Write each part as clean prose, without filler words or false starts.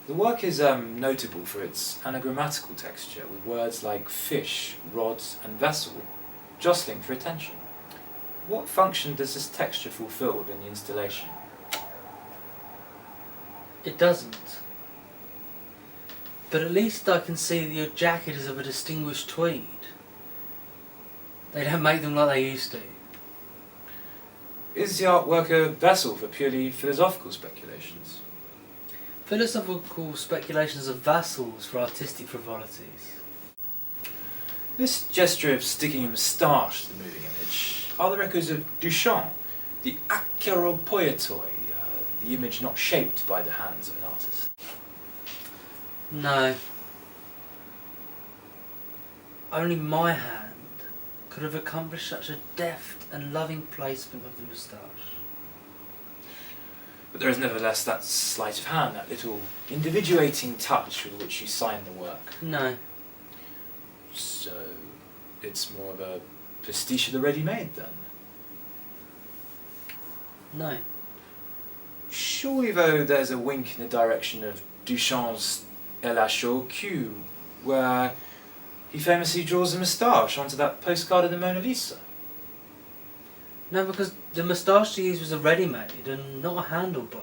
The work is notable for its anagrammatical texture, with words like fish, rods and vessel jostling for attention. What function does this texture fulfill within the installation? It doesn't. But at least I can see the jacket is of a distinguished tweed. They don't make them like they used to. Is the artwork a vessel for purely philosophical speculations? Philosophical speculations are vassals for artistic frivolities. This gesture of sticking a moustache to the moving image are the records of Duchamp, the acheropoietoi, the image not shaped by the hands of an artist. No. Only my hand could have accomplished such a deft and loving placement of the moustache. But there is nevertheless that sleight of hand, that little individuating touch with which you sign the work. No. So it's more of a pastiche of the ready-made then? No. Surely though there's a wink in the direction of Duchamp's LHOQ, where he famously draws a moustache onto that postcard of the Mona Lisa. No, because the moustache he used was a ready-made and not a handlebar.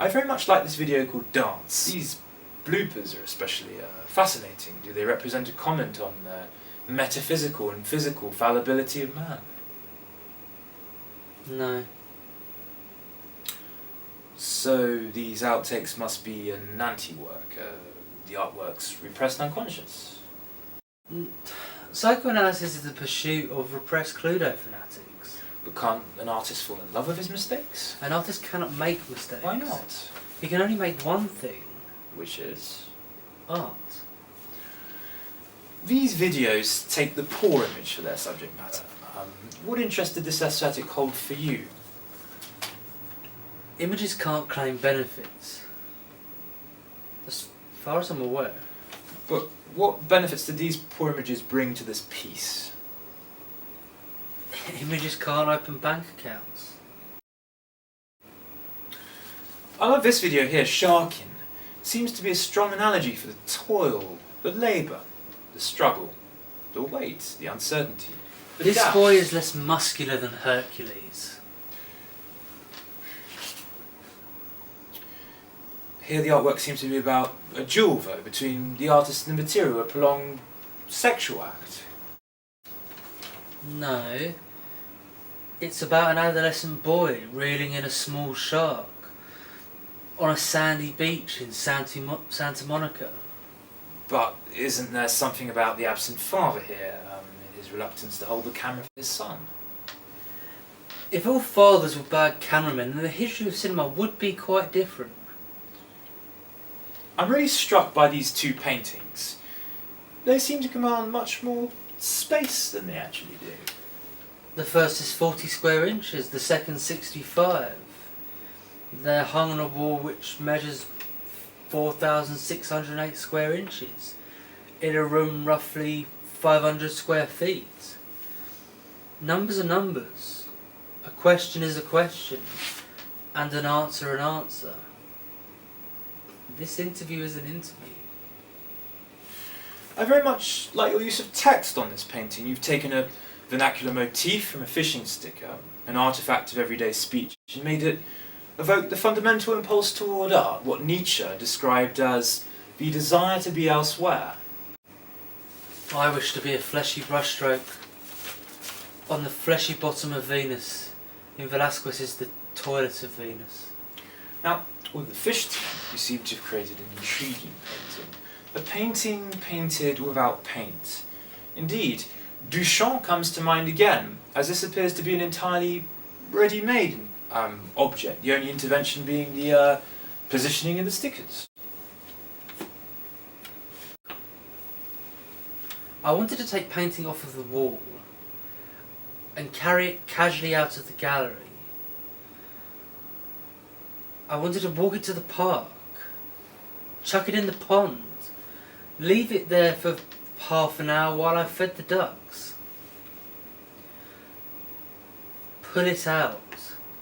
I very much like this video called Dance. These bloopers are especially fascinating. Do they represent a comment on the metaphysical and physical fallibility of man? No. So these outtakes must be an anti-work, the artwork's repressed unconscious. Psychoanalysis is the pursuit of repressed Cluedo fanatics. But can't an artist fall in love with his mistakes? An artist cannot make mistakes. Why not? He can only make one thing. Which is? Art. These videos take the poor image for their subject matter. What interest did this aesthetic hold for you? Images can't claim benefits. As far as I'm aware. But what benefits did these poor images bring to this piece? Images can't open bank accounts. I love this video here, Sharkin. Seems to be a strong analogy for the toil, the labour, the struggle, the weight, the uncertainty. The This doubt. boy is less muscular than Hercules. Here the artwork seems to be about a duel, though, between the artist and the material, a prolonged sexual act. No. It's about an adolescent boy reeling in a small shark on a sandy beach in Santa Monica. But isn't there something about the absent father here, his reluctance to hold the camera for his son? If all fathers were bad cameramen, then the history of cinema would be quite different. I'm really struck by these two paintings. They seem to command much more space than they actually do. The first is 40 square inches, the second 65. They're hung on a wall which measures 4,608 square inches in a room roughly 500 square feet. Numbers are numbers. A question is a question, and an answer. This interview is an interview. I very much like your use of text on this painting. You've taken a vernacular motif from a fishing sticker, an artifact of everyday speech, and made it evoke the fundamental impulse toward art, what Nietzsche described as the desire to be elsewhere. I wish to be a fleshy brushstroke on the fleshy bottom of Venus in Velázquez's The Toilet of Venus. Now, with the fish team, you seem to have created an intriguing painting. A painting painted without paint. Indeed, Duchamp comes to mind again, as this appears to be an entirely ready-made object, the only intervention being the positioning of the stickers. I wanted to take painting off of the wall and carry it casually out of the gallery. I wanted to walk it to the park, chuck it in the pond, leave it there for half an hour while I fed the ducks. Pull it out,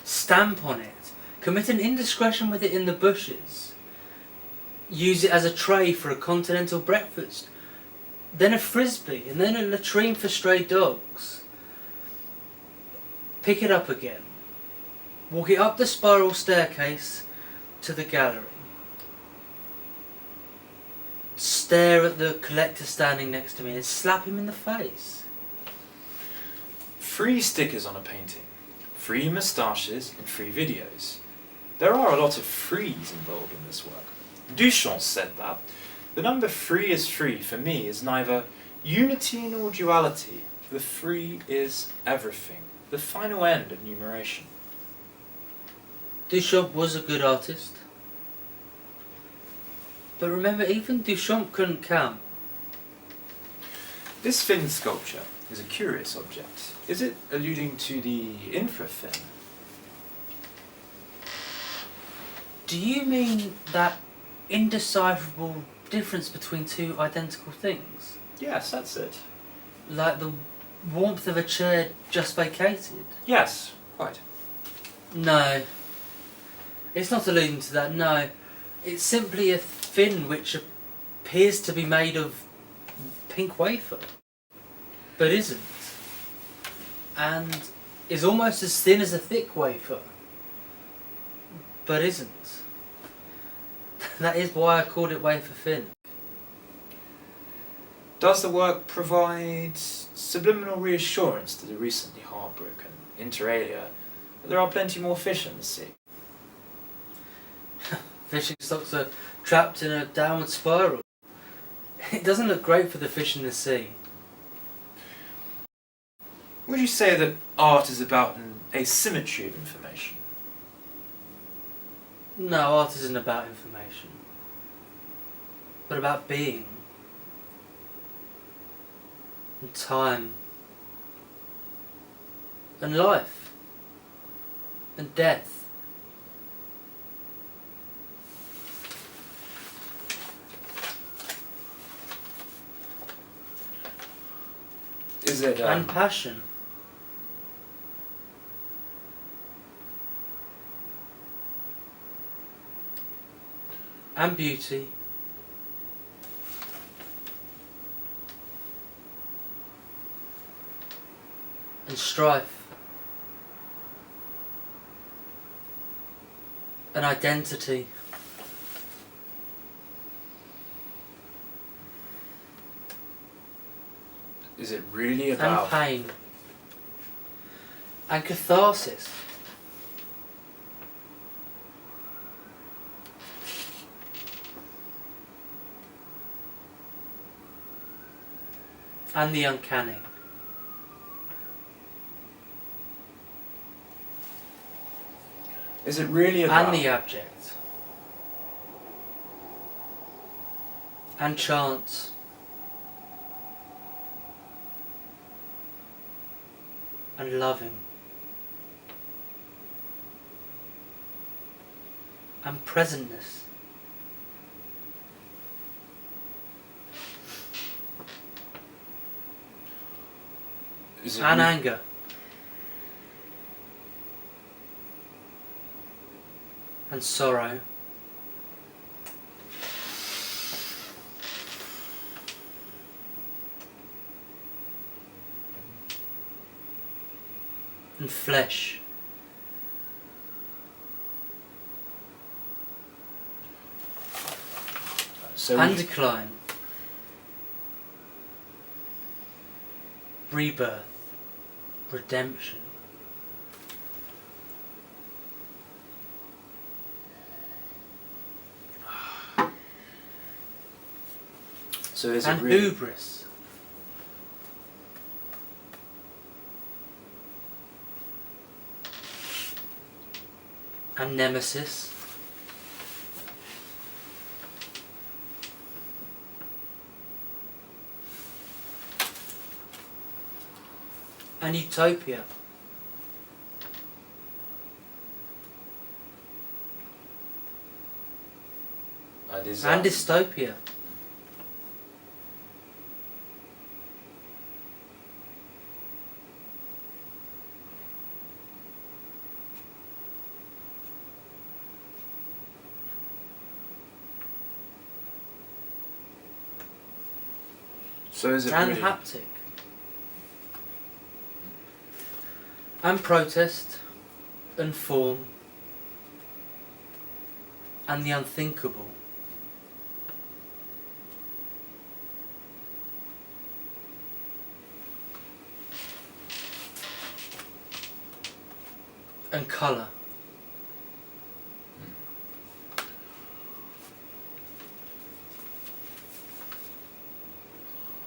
stamp on it, commit an indiscretion with it in the bushes, use it as a tray for a continental breakfast, then a frisbee, and then a latrine for stray dogs. Pick it up again, walk it up the spiral staircase to the gallery, stare at the collector standing next to me and slap him in the face. Free stickers on a painting, free moustaches and free videos. There are a lot of frees involved in this work. Duchamp said that the number free is free for me is neither unity nor duality. The free is everything, the final end of numeration. Duchamp was a good artist. But remember, even Duchamp couldn't count. This fin sculpture is a curious object. Is it alluding to the infrafin? Do you mean that indecipherable difference between two identical things? Yes, that's it. Like the warmth of a chair just vacated? Yes, quite. No. It's not alluding to that, no. It's simply a fin which appears to be made of pink wafer, but isn't. And is almost as thin as a thick wafer, but isn't. That is why I called it wafer thin. Does the work provide subliminal reassurance to the recently heartbroken, inter alia, that there are plenty more fish in the sea? Fishing stocks are trapped in a downward spiral. It doesn't look great for the fish in the sea. Would you say that art is about an asymmetry of information? No, art isn't about information, but about being, and time, and life, and death. Is it And passion. And beauty. And strife. And identity. Is it really And about... pain. And catharsis. And the uncanny. Is it really about... And the abject. And chance. And loving. And presentness. Is it And re- anger. And sorrow. And flesh. So And decline. Rebirth. Redemption. So is And it really... hubris. And nemesis. And utopia. And is And that... dystopia. So is it and really? haptic. And protest, and form, and the unthinkable. And colour.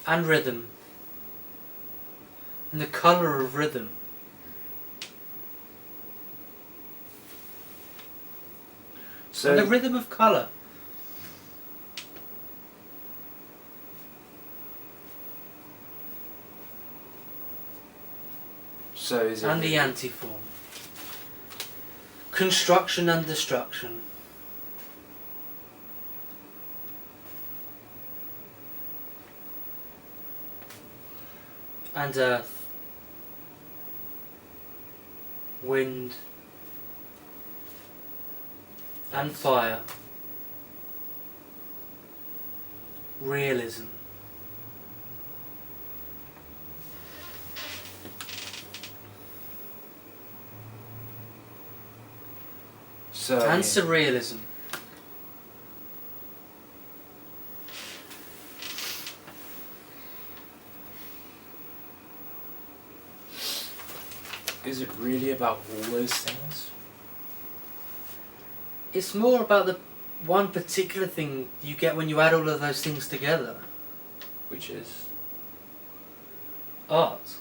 And rhythm. And the colour of rhythm. So And the rhythm of colour. So is it And the really? antiform. Construction and destruction. And earth. Wind. And fire. Realism. So And surrealism. is it really about all those things? It's more about the one particular thing you get when you add all of those things together. Which is Art.